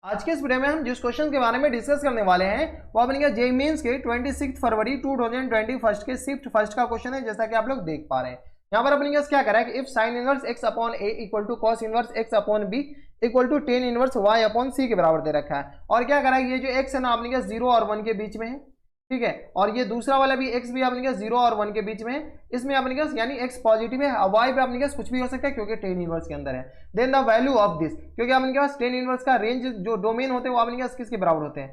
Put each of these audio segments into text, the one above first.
आज के इस वीडियो में हम जिस क्वेश्चन के बारे में डिस्कस करने वाले हैं वो अपने जेईई मेंस के 26 फरवरी 2021 के शिफ्ट फर्स्ट का क्वेश्चन है, जैसा कि आप लोग देख पा रहे हैं। यहाँ पर अपने क्या करा है कि if sine inverse x upon a equal to cos inverse x upon b equal to tan inverse y upon c के बराबर दे रखा है। और क्या करा है, ये जो x है ना अपने 0 और 1 के बीच में है, ठीक है, और ये दूसरा वाला भी x भी अपने 0 और 1 के बीच में है। इसमें अपने यानी x पॉजिटिव है, y पे अपने कुछ भी हो सकता है क्योंकि टेन इनवर्स के अंदर है। Then the value of this, क्योंकि अपने पास टेन इनवर्स का रेंज जो डोमेन होते हैं वो अपने किसके बराबर होते हैं,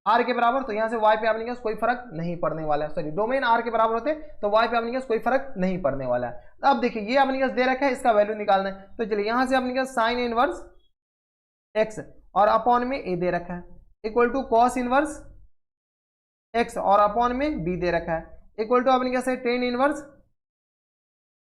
r के बराबर। तो यहाँ से y पे अपने कोई फर्क नहीं पड़ने वाला है, सॉरी डोमेन r के बराबर होते हैं तो y पे अपने कोई फर्क नहीं पड़ने वाला है। अब देखिए ये अपने दे रखा है, इसका वैल्यू निकालना है। तो चलिए यहाँ से अपने साइन इनवर्स x और अपॉन में a दे रखा है equal to cos inverse x और अपॉन में b दे रखा है इक्वल टू अपने कैसे टेन इनवर्स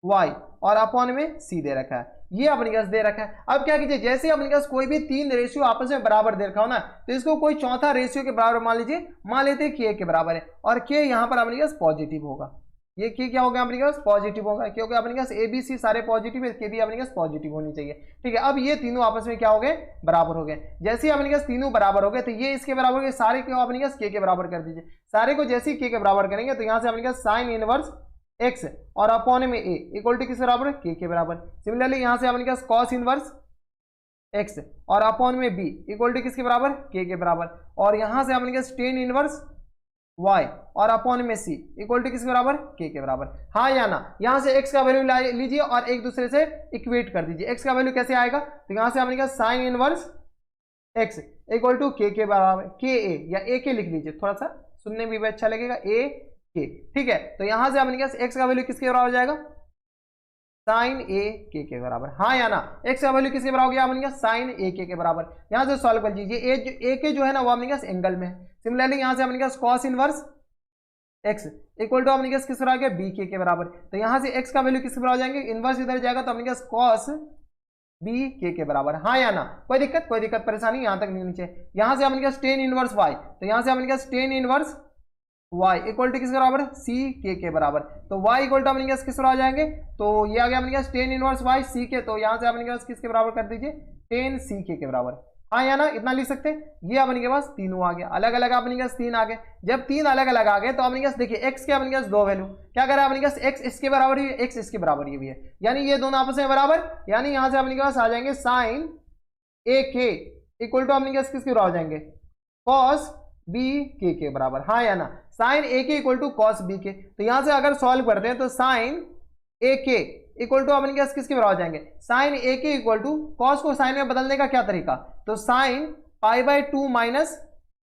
y और अपॉन में c दे रखा है। ये अपने पास दे रखा है। अब क्या कीजिए, जैसे अपने पास कोई भी तीन रेशियो आपस में बराबर दे रखा हो ना, तो इसको कोई चौथा रेशियो के बराबर मान लीजिए, मान लेते हैं k के बराबर है और k यहाँ पर अपने पास पॉजिटिव होगा। ये k क्या होगा अपने पास, पॉजिटिव होगा, क्योंकि अपने पास a b c सारे पॉजिटिव है, k भी अपने पास पॉजिटिव होनी चाहिए, ठीक है। अब ये तीनों आपस में क्या हो गए, बराबर हो गए। जैसे ही अपने पास तीनों बराबर हो गए तो ये इसके बराबर हो गए, सारे को अपने पास k के बराबर कर दीजिए। सारे को जैसे ही k के बराबर करेंगे तो यहाँ से अपने पास साइन इनवर्स x और अपॉन में a इक्वल टू किस बराबर है, k के बराबर। सिमिलरली यहाँ से अपने पास कॉस इनवर्स x और अपॉन में b इक्वल टू किसके बराबर, k के बराबर। और यहाँ से अपने पास टेन इनवर्स y और अपॉन में c इक्वल टू किसके बराबर, k के बराबर। हाँ या ना, यहाँ से x का वैल्यू लीजिए और एक दूसरे से इक्वेट कर दीजिए। x का वैल्यू कैसे आएगा, तो यहाँ से अपने पास sine inverse x equal to k के बराबर, k a या a के लिख लीजिए, थोड़ा सा सुनने में भी अच्छा लगेगा, a k, ठीक है। तो यहाँ से अपने पास x का वैल्यू किसके बराबर हो जाएगा, साइन a k के बराबर। हाँ या ना, x का वैल्यू किसके बराबर हो गया अपने पास, साइन a k के बराबर। यहाँ से सॉल्व कर लीजिए, a के जो है ना वो अपने पास एंगल में है। सिमिलरली यहाँ से अपने पास cos inverse x equal to अपने पास किस बराबर है, b k के बराबर। तो यहाँ से x का वैल्यू किसके बराबर हो जाएंगे, इनवर्स इधर जाएगा तो अपने पास कॉस b k के बराबर। हाँ या ना, कोई दिक्कत परेशानी यहाँ तक नहीं होनी चाहिए। यहाँ से अपने पास टेन इनवर्स y, तो यहाँ से अपने पास tan inverse y equal to किसके बराबर, c k के बराबर। तो y इक्वल टू अपने पास किस बराबर जाएंगे, तो ये आ गया अपने पास टेन इनवर्स y c के, तो यहाँ से अपने पास किसके बराबर कर दीजिए, टेन c k के बराबर। हाँ या ना, इतना लिख सकते हैं। ये अपने के पास तीनों आ गया, अलग अलग अपने पास तीन आ गए। जब तीन अलग अलग आ गए तो अपने पास देखिए x के अपने पास दो वैल्यू, क्या करा अपने पास, x इसके बराबर ही है, x इसके बराबर ये भी है, यानी ये दोनों आपस में बराबर। यानी यहाँ से अपने के पास आ जाएंगे sine a k equal to अपने पास किसके बराबर जाएंगे, कॉस b k के बराबर। हाँ या ना, sine a k equal to cos b k। तो यहाँ से अगर सॉल्व करते हैं तो sine a k equal to अपने पास किसके बराबर जाएंगे, sine a k equal to cos को साइन में बदलने का क्या तरीका, तो sine pi by two minus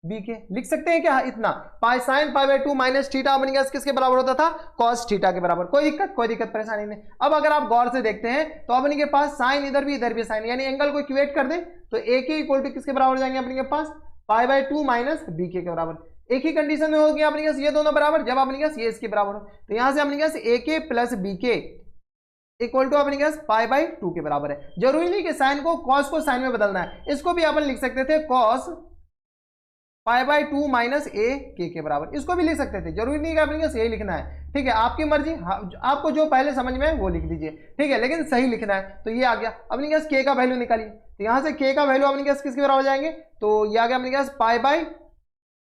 B के लिख सकते हैं क्या, इतना pi sine pi by two minus theta अपने पास किसके बराबर होता था, कॉस थीटा के बराबर। कोई दिक्कत परेशानी नहीं। अब अगर आप गौर से देखते हैं तो अपने के पास साइन इधर भी साइन, यानी एंगल को इक्वेट कर दें तो a k इक्वल टू किसके बराबर जाएंगे अपने के पास, pi by two minus B के बराबर। एक ही कंडीशन में हो गया अपने पास ये दोनों बराबर, जब अपने पास ये इसके बराबर हो। तो यहां से अपने पास a k प्लस बी के इक्वल टू अपने पास पाई बाई टू के बराबर है। जरूरी नहीं कि साइन को कॉस को साइन में बदलना है, इसको भी अपन लिख सकते थे cos pi by two minus A के बराबर, इसको भी लिख सकते थे। जरूरी नहीं कि अपने पास यही लिखना है, ठीक है, आपकी मर्जी, आपको जो पहले समझ में है वो लिख दीजिए, ठीक है, लेकिन सही लिखना है। तो ये आ गया अपने पास k का वैल्यू निकालिए, तो यहाँ से k का वैल्यू अपने पास किसके बराबर जाएंगे, तो ये आ गया अपने पास पाई बाई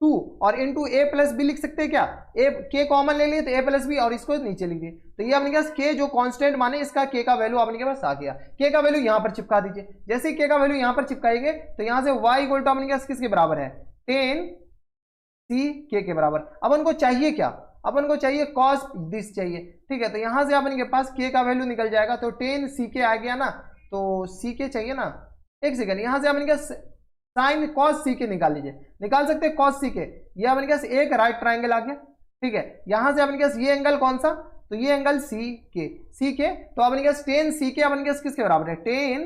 टू और इंटू ए प्लस बी लिख सकते हैं क्या, k कॉमन ले लिए तो a प्लस बी और इसको नीचे लिख दिए। तो ये अपने पास k जो कांस्टेंट माने इसका k का वैल्यू अपने के पास आ गया। k का वैल्यू यहाँ पर चिपका दीजिए। जैसे ही k का वैल्यू यहाँ पर चिपकाएंगे तो यहाँ से y इक्वल टू अपने पास किसके बराबर है, टेन c k के बराबर। अब उनको चाहिए क्या, अपन को चाहिए cos दिस चाहिए, ठीक है। तो यहाँ से अपने के पास k का वैल्यू निकल जाएगा, तो टेन c k आ गया ना, तो c k चाहिए ना, एक सेकंड, यहाँ से अपने के साइन कॉस सी के निकाल लीजिए, निकाल सकते हैं कॉस सी के। ये अपने पास एक राइट ट्राइंगल आ गया, ठीक है। यहाँ से अपने पास ये एंगल कौन सा, तो ये एंगल सी के, तो अपने पास टेन सी के अपने पास किसके बराबर है, टेन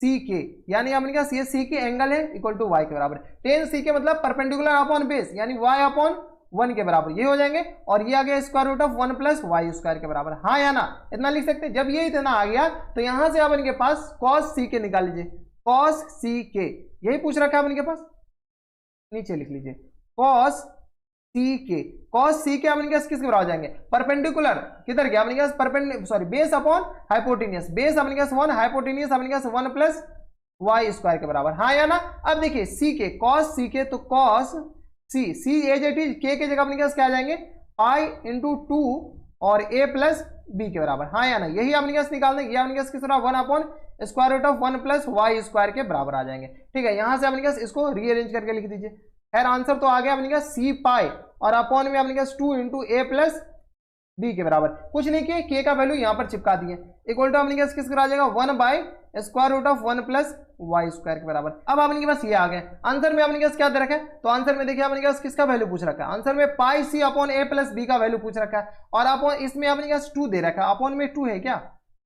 सी के, यानी अपने पास ये सी के एंगल है इक्वल टू वाई के बराबर। टेन सी के मतलब परपेंडिकुलर अपॉन बेस, यानी वाई अपॉन वन के बराबर ये हो जाएंगे, और ये आ गया square root of one plus Y square के बराबर। हाँ या ना, इतना लिख सकते हैं। जब ये इतना आ गया तो यहाँ से अपने के पास कॉस सी के निकाल लीजिए, कॉस सी के, यही पूछ रखा है अपने के पास, नीचे लिख लीजिए कॉस सी के। कॉस सी के अपने किसके बराबर जाएंगे, परपेंडिकुलर किधर गया अपने पास, बेस अपॉन हाइपोटेनियस, बेस अपने पास वन, हाइपोटेनियस अपने पास वन प्लस वाई स्क्वायर के बराबर, हाँ या ना। अब देखिए सी के कॉस सी के, तो cos C C as it is के जगह अपने पास क्या आ जाएंगे पाई इंटू 2 और ए प्लस बी के बराबर, हाँ या ना। यही अपने पास निकालना है, ये अपने पास किस तरह 1 upon square root of 1 plus Y square के बराबर आ जाएंगे। ठीक है, यहां से अपने पास इसको रीअरेंज करके लिख दीजिए। खैर आंसर तो आ गया अपने पास सी पाई और अपॉन में अपने पास 2 इंटू ए प्लस बी के बराबर, कुछ नहीं किए, के का वैल्यू यहां पर चिपका दिए, इक्वल टू अपने पास किस आ जाएगा 1 by square root of 1 plus Y square के बराबर। अब अपने पास ये आ गए। आंसर में अपने पास क्या दे रखा है, तो आंसर में देखिए अपने पास किसका वैल्यू पूछ रखा है, आंसर में पाई सी अपॉन ए प्लस बी का वैल्यू पूछ रखा है, और अपॉन इसमें अपने पास 2 दे रखा है, अपॉन में 2 है क्या,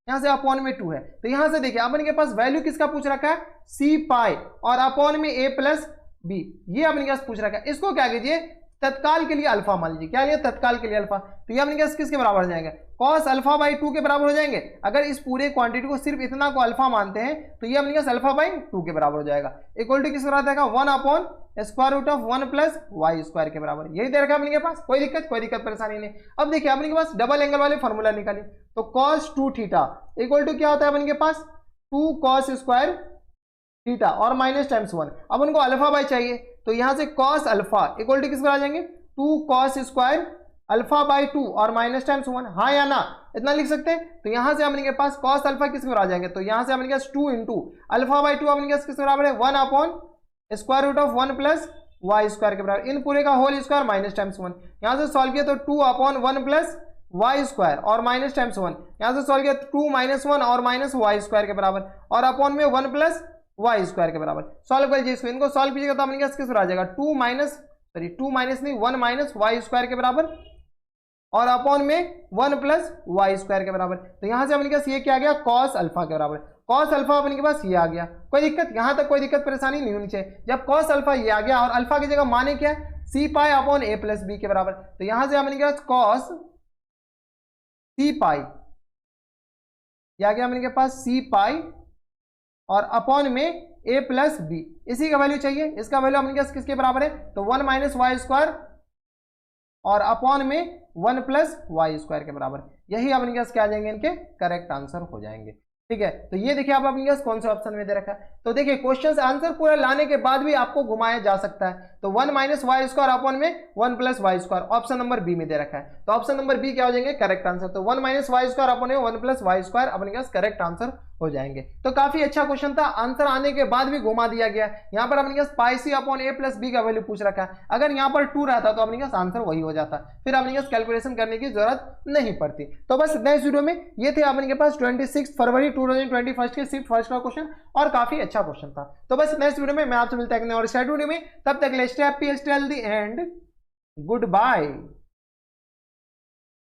यहां से अपॉन में 2 है, तो यहां से देखिए अपने के पास वैल्यू किसका पूछ रखा है सी पाई और अपॉन में ए प्लस बी, ये अपने पास पूछ रखा है। इसको क्या कीजिए तत्काल के लिए अल्फा मान लीजिए, क्या लिए तत्काल के लिए अल्फा, तो ये अपने पास किसके बराबर हो जाएंगे कॉस अल्फा बाई 2 के बराबर हो जाएंगे। अगर इस पूरे क्वांटिटी को सिर्फ इतना को अल्फा मानते हैं तो ये अपने पास अल्फा बाई 2 के बराबर हो जाएगा, इक्वल टू किस बराबर आएगा 1 upon square root of 1 plus Y square के बराबर। यही दे रखा है अपने के पास, कोई दिक्कत परेशानी नहीं। अब देखिए अपने के पास डबल एंगल वाले फॉर्मूला निकालिए, तो कॉस 2 थीटा इक्वल टू क्या होता है अपने के पास 2 कॉस स्क्वायर थीटा और माइनस टाइम्स 1। अब उनको अल्फा बाई चाहिए, तो यहां से कॉस अल्फा इक्वल टू किस पर आ जाएंगे 2 कॉस स्क्वायर अल्फा बाई 2 और माइनस टाइम्स 1, हाँ या ना, इतना लिख सकते हैं। तो यहां से अपने के पास कॉस अल्फा किस पर आ जाएंगे, तो यहां से अपने के पास 2 इंटू अल्फा बाई 2 अपने के पास किस बराबर है 1 upon square root of 1 plus Y square के बराबर, इन पूरे का होल स्क्वायर माइनस टाइम्स 1। यहां से सॉल्व किया तो 2 अपॉन 1 प्लस वाई स्क्वायर और माइनस टाइम्स 1, यहां से सॉल्व किया 2 माइनस 1 और माइनस वाई स्क्वायर के बराबर, और अपॉन में 1 प्लस वाई स्क्वायर के बराबर। सॉल्व कर लीजिए इसको, इनको सॉल्व कीजिएगा तो अपने के पास किस आ जाएगा 2 माइनस नहीं 1 माइनस वाई स्क्वायर के बराबर और अपॉन में 1 प्लस वाई स्क्वायर के बराबर। तो यहां से अपने के पास ये क्या आ गया कॉस अल्फा के बराबर, कॉस अल्फा अपने के पास ये आ गया। कोई दिक्कत, यहां तक कोई दिक्कत परेशानी नहीं होनी चाहिए। जब कॉस अल्फा ये आ गया और अल्फा की जगह माने क्या है सी पाई अपॉन ए प्लस बी के बराबर, तो यहां से अपने के पास कॉस सी पाई ये आ गया अपने के पास सी पाई और अपॉन में ए प्लस बी, इसी का वैल्यू चाहिए। इसका वैल्यू अपने पास किसके बराबर है, तो 1 माइनस वाई स्क्वायर और अपॉन में 1 प्लस वाई स्क्वायर के बराबर। यही अपने पास क्या आ जाएंगे, इनके करेक्ट आंसर हो जाएंगे। ठीक है, तो ये देखिए आप अपने पास कौन से ऑप्शन में दे रखा है। तो देखिए क्वेश्चन आंसर पूरा लाने के बाद भी आपको घुमाया जा सकता है। तो 1 माइनस वाई स्क्वायर अपॉन में 1 plus Y square option number B में दे रखा है, तो ऑप्शन नंबर बी क्या हो जाएंगे करेक्ट आंसर। तो 1 माइनस वाई स्क्वायर अपॉन में 1 प्लस वाई स्क्वायर अपने पास करेक्ट आंसर हो जाएंगे। तो काफी अच्छा क्वेश्चन था, आंसर आने के बाद भी घुमा दिया गया। यहाँ पर अपने पास पाई सी अपॉन ए प्लस बी का वैल्यू पूछ रखा है, अगर यहाँ पर 2 रहता तो अपने पास आंसर वही हो जाता, फिर अपने पास कैलकुलेशन करने की जरूरत नहीं पड़ती। तो बस नेक्स्ट वीडियो में ये थे अपने पास 26 फरवरी 2021 के शिफ्ट फर्स्ट का क्वेश्चन, और काफी अच्छा क्वेश्चन था। तो बस नेक्स्ट वीडियो में मैं आपसे मिलता है और स्टार्ट वीडियो में, तब तक stay happy stay healthy and good bye.